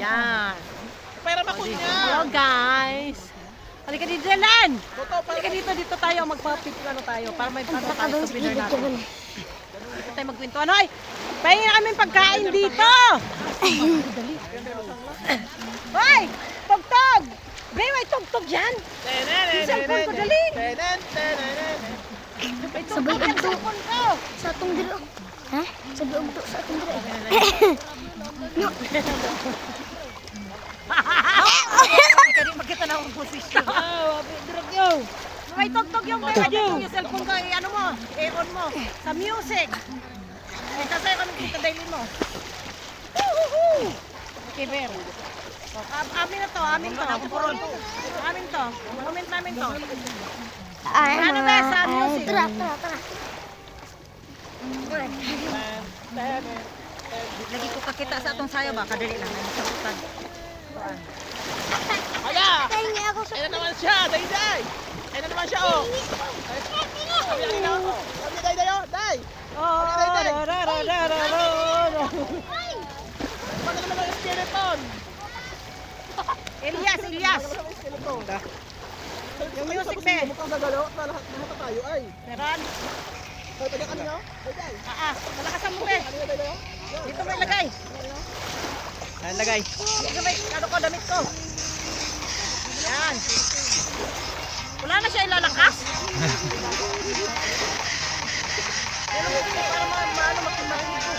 Yan. Pera makunya. Hello guys. Halika dito, Lan. Halika dito, dito tayo magpa-picture tayo para may ano tayo sa dinner natin. Dito tayo magkwentuhan. Hoy! Pahingin namin pagkain dito! Dali. Hoy! Tugtog! Bay, may tugtog dyan! Yung cellphone ko, dali! May tugtog yung cellphone ko! Sa atong diro. Ha? Sa buog to sa atong diro. Kaya magkita na akong posisyon. May tugtog yung cellphone ko. Ano mo? I-on mo. Sa music. Ay, sasaya ka ng kita daily mo. Okay, Ber. Amin na to, amin to. Amin to. Moment namin to. Ano ba sa music? Tara, tara, tara. Lagi ko kakita sa atong sayo ba? Kadali lang. Nasakutan. Hala! Tahingi ako sa... Ayun na naman siya, day! Ayun na naman siya, oh! Sabi na ako! Sabi day, day, oh! Day! Oh, Paano naman ang skeleton? Elias, Elias. Paano naman ang skeleton? Yung music, be. Mukhang gagalaw, lahat tayo, ay! Meron? Ay, taga kanina, day, day! Malakasan mo, be. Kanina, day, day, oh! Dito mo ilagay. Ayan, lagay. Dito may, ano ko, damit ko. Yan. Wala na siya ilalakas. Pero mo para maano makimakinig ko.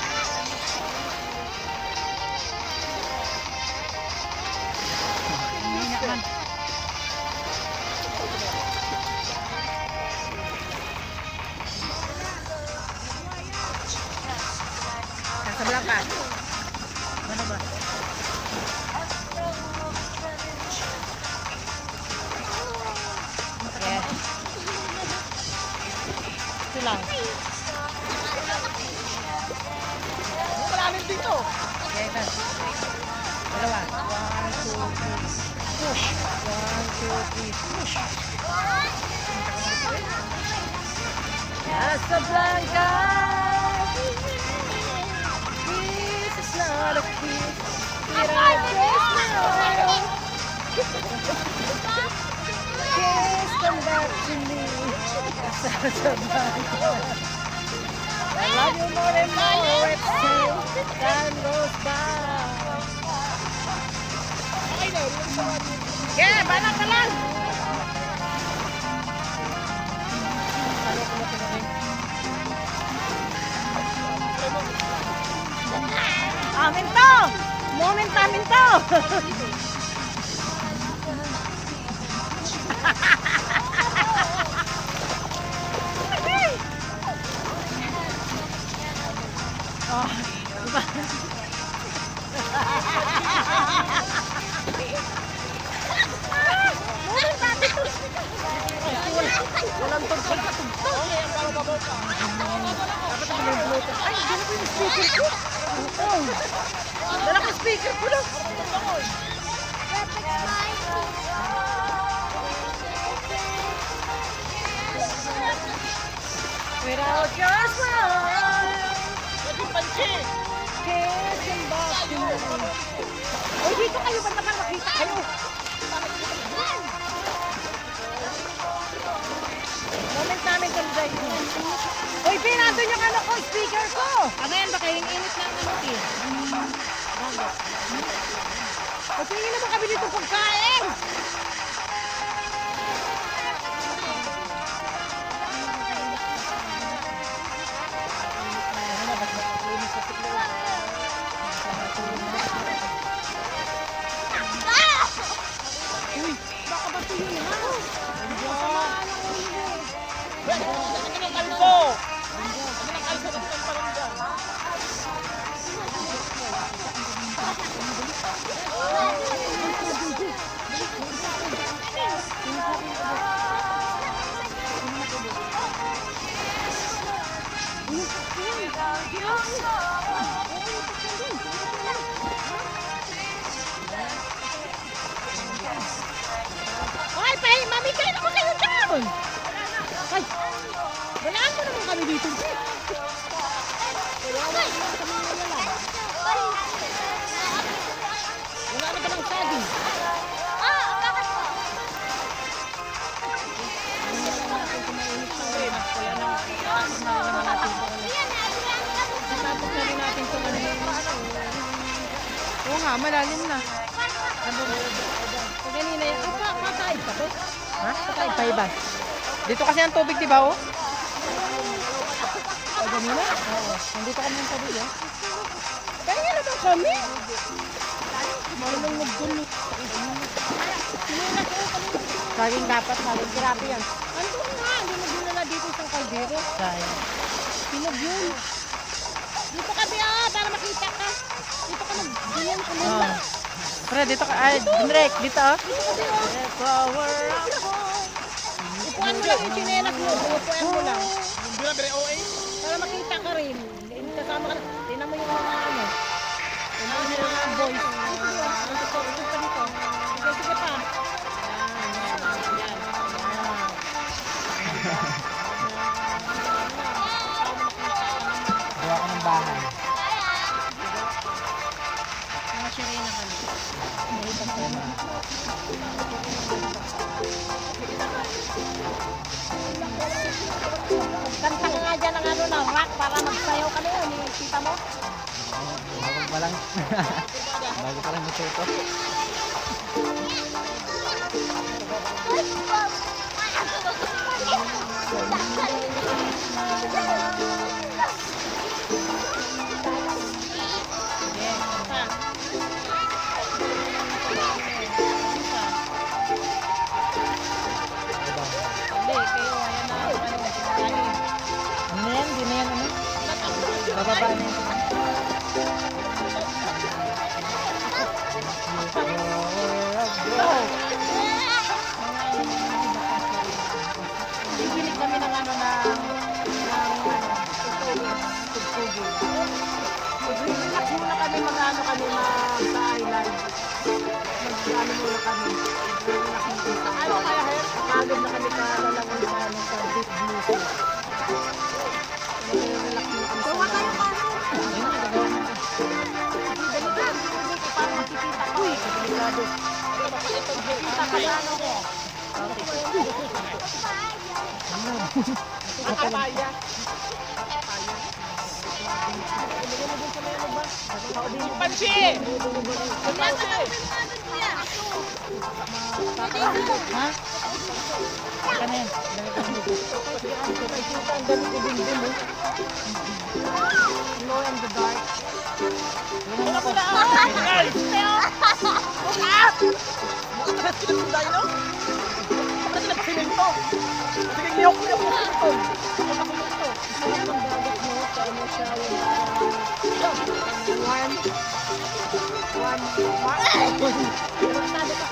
Minyak man. Sa belakang ka. Mana ba? Yeah. Ito lang. Malalim dito! Okay, ito. Dalawa. 1, 2, 3. Push. 1, 2, 3. Push. Casablanca. This is not a kiss. It Kiss, come back to me. Casablanca. I love you more and more as time goes by. Okay na, hindi sa mga Yeah, banak ka lang. Amin to! Moment namin to! Oh, diba? Walang tugtog ka tugtog. Dapat ako may bluetooth. Ay, dala ko yung speaker ko. Oo. Dala ko yung speaker ko lang. Without your smile, naging pansi! kissing back to me. Uy, dito kayo. Ba't naman makita kayo? Moment namin kung dahil. Uy, pinatun yung ano ko, speaker ko. Ano yan ba kayo? Init lang ano eh. Uy, tingin naman kami dito pagkain. Uy, baka ba ito yun ha? Ano ng kalso? Ano ng kalso kasi ng paranggan? Ay, pahi, mami, kayo naman kayo dyan! Ay, walaan mo naman kami dito. Wala ang saging. Bakit po? Tapos na rin natin ito. Oo nga, malalim na. Kanina yan. Pataid pa to? Ha? Pataid pa iba? Dito kasi ang tubig, di ba, oh? Kanina? Oo. Nandito kami ng tubig eh. Kaya nga naman kami. Marunong magdulo. Saging dapat, saging tirapi yan. Andun nga. Hindi mo dinala dito sa kaldero. Sayang. Pinag yun. Dito ka Bea, para makita ka. Dito ka nag-ganyan ka Oh. muna. Pre, dito ka. Ay, Drake, dito, oh. Flower Upuan mo lang yung chinelas mo. Upuan mo lang. Para makita ka rin. Kasama ka. Tingnan mo yung mga ano. Tingnan mo yung mga boys. Ito pa dito. Sige pa. Gawa ka ng bahay. Mga sirena kami. Kanta ka nga dyan ng ano na rock para magsayaw ka na yun. Kita mo? Bago pa lang. Bago pa lang natuto. Sige, kanta. Hindi, kayo, ayan na. Ano, Ano na yan? Di na yan, ano? Bababa na yan. Bibilig kami ng ano tugtugo. Relax muna kami mag-ano kami sa island. Mag-ano muna kami. Relax muna. Ano kaya pagod na kami kalalangon sa ano sa deep music. Relax muna kami. Gawa kayo kaso. Dali ka. Para makikita ko eh. Delikado. Makikita ka sa ano ko. Papaya. Pansi! Ha? Saka na yan. Ang dami ko din din eh. Glow in the dark. Wala ko na! Sige, liyok-liyok mo ito. Sarap ng dagat mo. Ano siya yung warm. Sabi ka,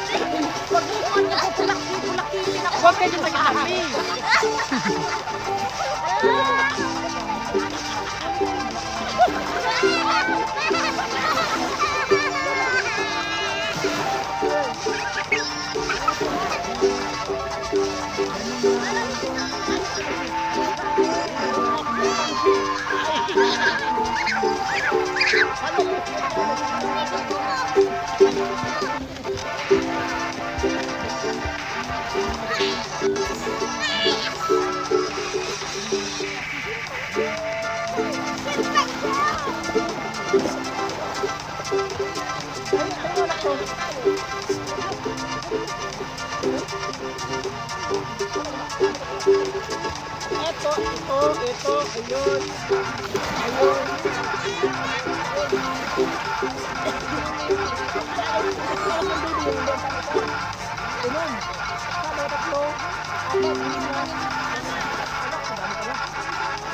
pag bukuan niya ko pulakitin ako. Huwag kayo mag-happy. Ito, ayun.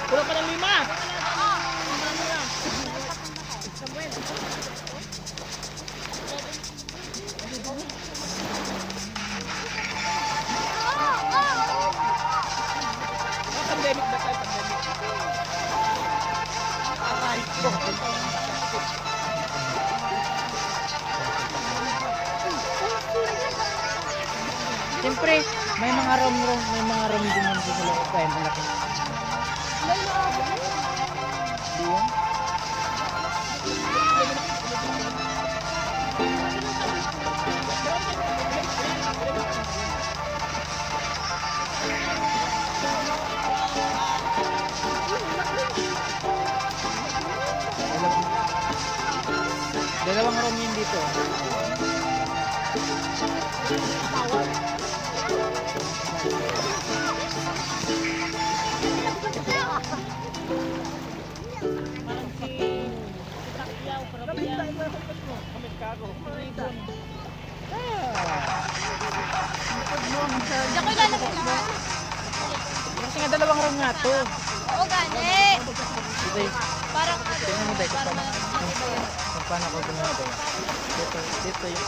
Puro pa ng 5. Pandemic ba tayo? Siyempre, may mga room din yung gulo ko eh, malaki. Di yan? Diyan ko ilalagay lahat. Kasi nga dalawang room nga to. Oo, gani. Day, Parang tingnan mo, Day, kung para paano- matibay. kung paano ko gumagawa. Dito yung...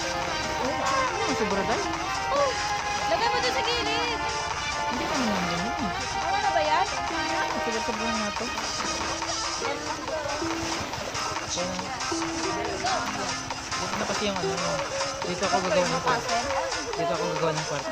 Ano, sobra, Day? Lagay mo doon sa gilid. Hindi ka naman ganyan. Tama na ba yan? Sobra nga to. Dito na kasi yung ano, dito ako gagawa ng kwarto. Dito ako gagawa ng kwarto.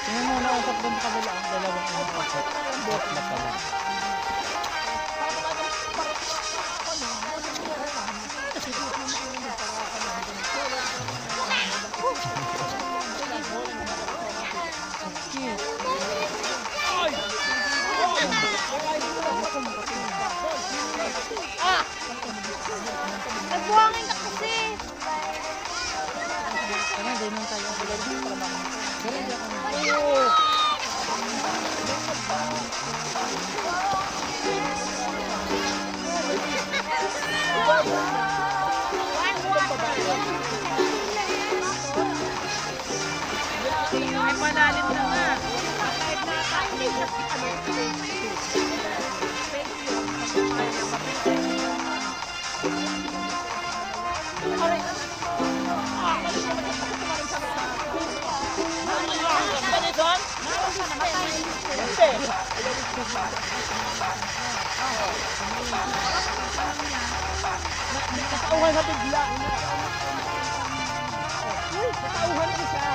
Tingnan mo, nausap doon sa kabila ang dalawang ano kasi. Bot na pala. Nagbuhangin ka kasi. Ano, din lang tayo. Wala din yung trabaho. Pero hindi ako Ay, palalim na nga. Katauhan sa bigla. Katauhan ko siya.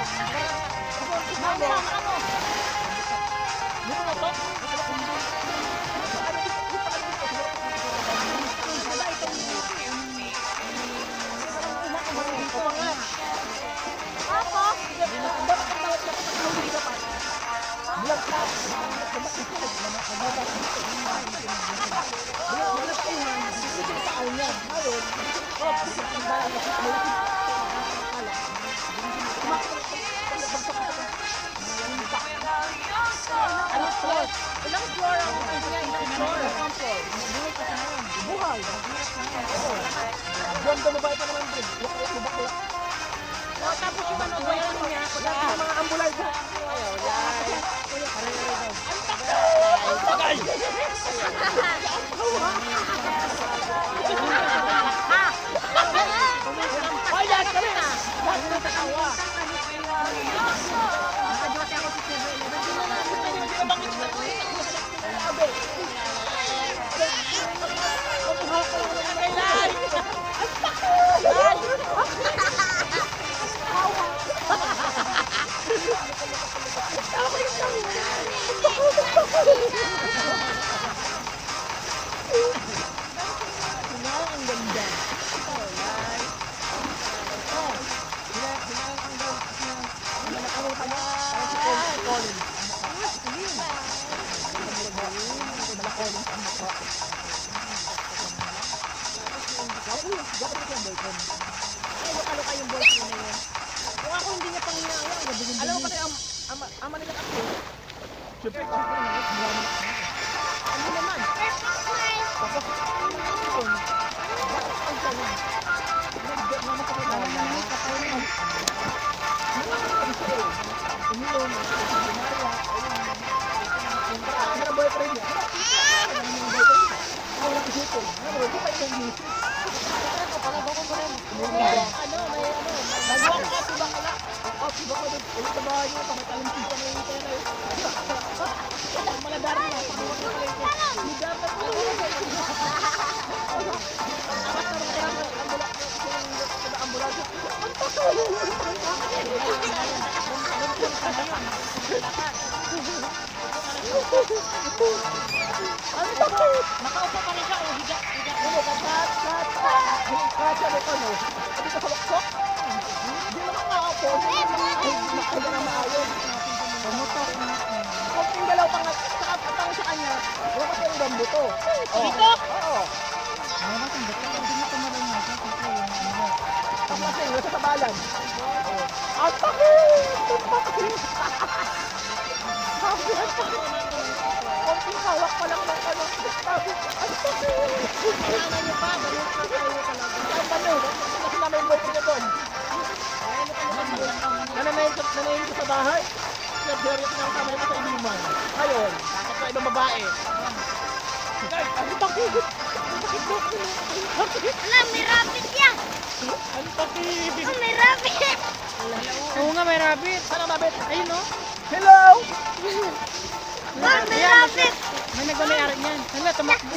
Ilang floor ang Buhay. Buwan ka mabay pa naman din. Bakla. tapos yung ano, bayan niya. Mga ambulance. Ayan kami na. Lahat na tatawa. Alam mo kasi ama nila ako. Ano naman? Ano, may Nagawa ko kasi baka na. Diba ko doon ulit sa bahay niyo, pamatalim siya na yung tela eh. Maladari na, pagbuwa ko pala ito. Hindi dapat ko. Ambulansya. Ang takot! Nakaupo pa rin siya, oh, higa. Ano ka, kat! Sabi ko, no? Sabi ko sa luksok. Hindi mo nakakaupo. Nakakaya na maayos. Pumutok na. Kunting galaw pa nga, saka sa kanya, wala pa yung bambu to. Dito? Oo. Ano ba itong dito? Hindi na tumalon na siya. Kasi yung ano. Paglasing, nasa tabalan. Ang takit! Ang takit! Sabi, ang takit! Kunting hawak pa lang ng ano. Sabi, ang takit! Kailangan niyo pa, ganun pa kayo talaga. Ang ano, kasi na may boyfriend niya doon. Nananayin ko sa bahay. Nag-serious na ang kamay ko sa inuman. Ngayon, bakit na ibang babae? Ang takit! Ang takit mo! Ang takit! Alam, may rabbit yan. Ang takit! Oh, may rabbit. Oo nga, may rabbit. Saan ang rabbit? Ayun, no? Hello! Ma'am, may rabbit. May nagmamayari niyan. Hala, tumakbo.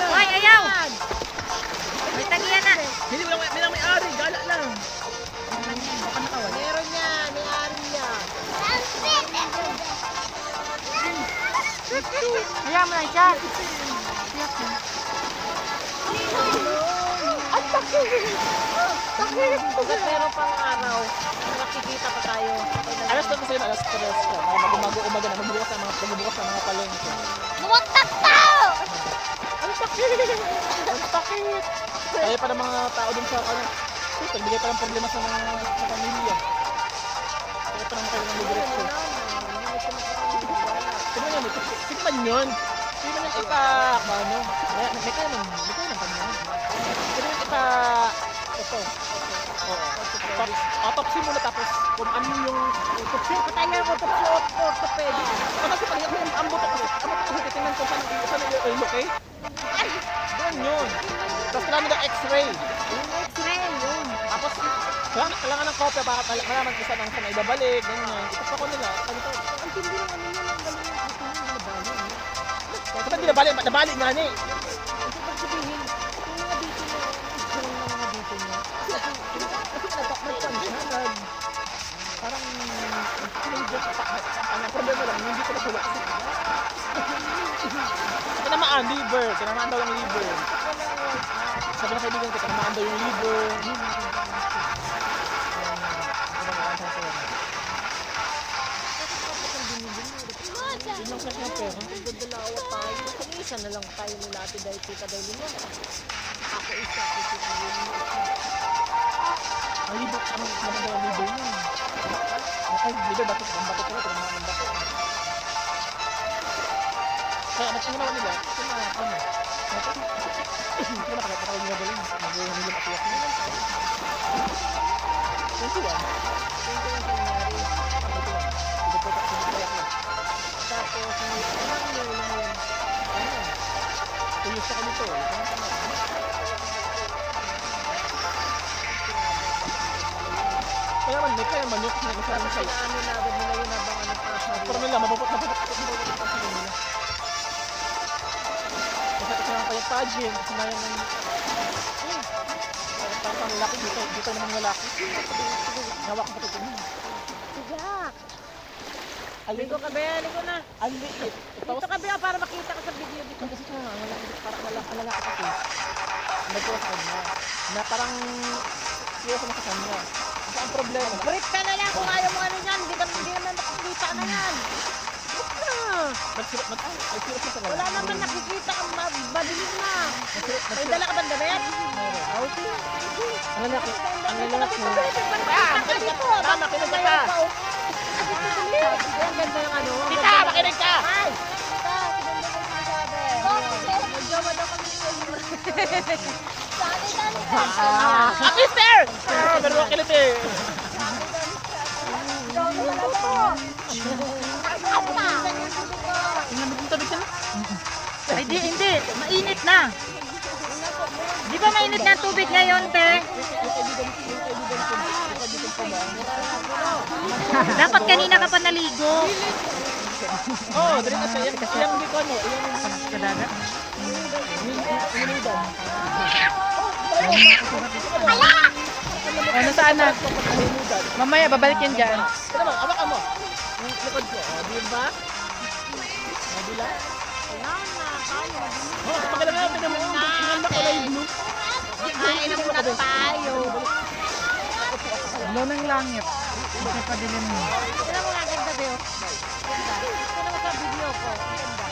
Hoy, ayaw. May tagiyan na. Hindi mo lang may ari, gala lang. Baka nakawala. Meron niya, may ari niya. Hayaan mo na siya. Ang takit! Takit! Hanggat meron pang araw, nakikita pa tayo. Alas na kasi alas 3 ka. Umaga na, magbubukas ng mga palengke. Bumuntak tao. Ang takit! Ang takit! Kaya pa ng mga tao dun sa ano, nagbigay pa ng problema sa mga sa pamilya. Kaya pa naman kayo ng libretsyo. Tignan yun. Tignan yung ipa, ano, may kaya ng kanya. Tignan yung ipa, ito. Oo. Autopsy muna tapos kung ano yung autopsy. Patay nga ako orthopedic. Kasi pala yung ang buto kasi, tingnan ko saan yung okay? Doon yun. Tapos kailangan ng x-ray. Yung x-ray, yun. Tapos, kailangan ng kopya para malaman kung saan ang ibabalik, ganyan. Itas ako nila. Ang tindi ng ano yun, ang galing yung gusto nyo nabali. Kasi ba't di nabalik? Nabalik nga ni. Ang sabi sabihin, yung mga dito nyo, yung mga dito nyo. Kasi parang, ang problema lang, hindi ko napula. Tinamaan, liver. Tinamaan daw yung liver. Sabi na kaibigan ko, tinamaan daw yung liver. Yun lang kasi yung pera. Nagdadalawa tayo. Isa na lang tayo nila ate dahil tita dahil nila. Ako isa, ako si Ang liver, ano naman daw yung liver niya. Okay, liver, batok ko na, tinamaan ng batok. Kaya ano naman nila, ano, hindi ko nakakatawa yung gagaling. Nagawa nila matiyak nila. 21. Tapos, ilang year na yun. Tuyos ako nito. Kaya man, may kaya man yun. Tapos, ano na agad nila yun habang ano pa sa Pero nila, mabukot pa sila nila. Kasi kasi naman kaya pageant, kasi na yung parang lalaki dito naman yung lalaki. Nawak ko pati ito. Sigak! Alin Ligo ka, Bea. Ligo na. Aliit. Dito ka, Bea, para makita ka sa video dito. Kasi siya, parang lalaki kasi. Nagpo sa kanya. Na parang seryoso na sa kanya. Kasi ang problema. Break ka na lang kung ayaw mo ano yan. Hindi naman nakikita na yan. Nagsirat na sa Wala naman nakikita ka. Madilim na. May dala ka bang damit? Ang lalaki. Ang lalaki. Tama, kinig ka. Ang ganda ng ano. Tita, makinig ka! Ay! Tita, kinanda ko yung sinasabi. Magjawa daw kami Ah, mister! Meron akong kilit eh. Tingnan mo kung tabi ka. Ay, hindi. Mainit na. Di ba mainit na tubig ngayon, te? Dapat kanina ka pa naligo. Oo, dali na siya. Iyang hindi ko ano. Iyang Kadaga. inidan. Ano saan na? Inidan. Mamaya, babalik yan dyan. Ano ba? Abakan mo. Yung likod ko. O, di ba? Nabila? Oh, pakilang nga. Tignan mo. Tingnan mo kulay blue. Kain na muna tayo. Ulo ng langit. Kasi padilim mo. Tignan mo nga ganda, Beo. Ganda. Tignan mo sa video ko. Ang ganda.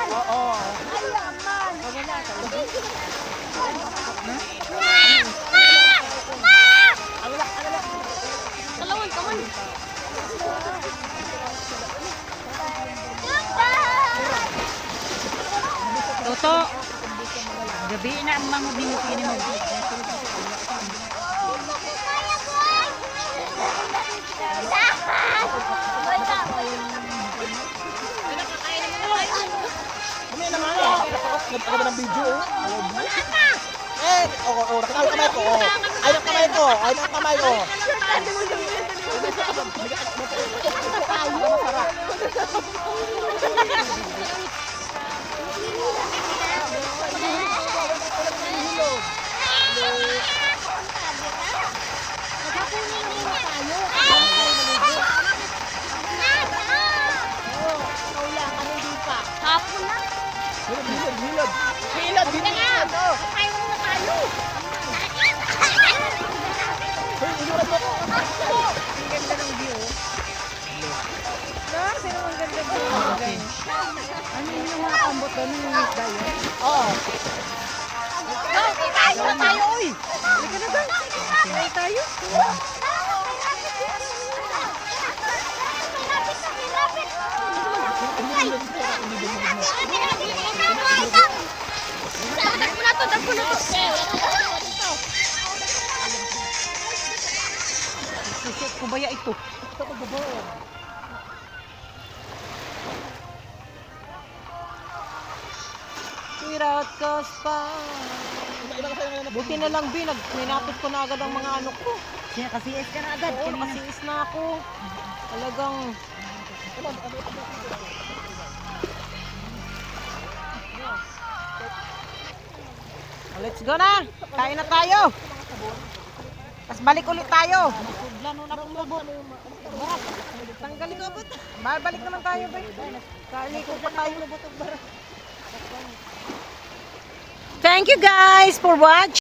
Oo. Toto, gabi na ang mga binukini mo. Mamaya naman. Nagpakita ng video. Nakita ang kamay ko. Ay, ang kamay ko. Ay, ang kamay ko. Hilod. Hilod. Ano yung mga kambot doon? Yung isda yun? Oo. Tayo, oy! Halika na ba? Tayo tayo? Kubaya ito. Without cause pa. Buti na lang, B. Ninapit ko na agad ang mga ano ko. Kasi ka na agad. Oo, nakasiis na ako. Talagang... Let's go na! Kain na tayo! Tapos balik ulit tayo. Tanggalin ko ba? Balik naman tayo, ba? Kaliko pa tayo. Thank you guys for watching.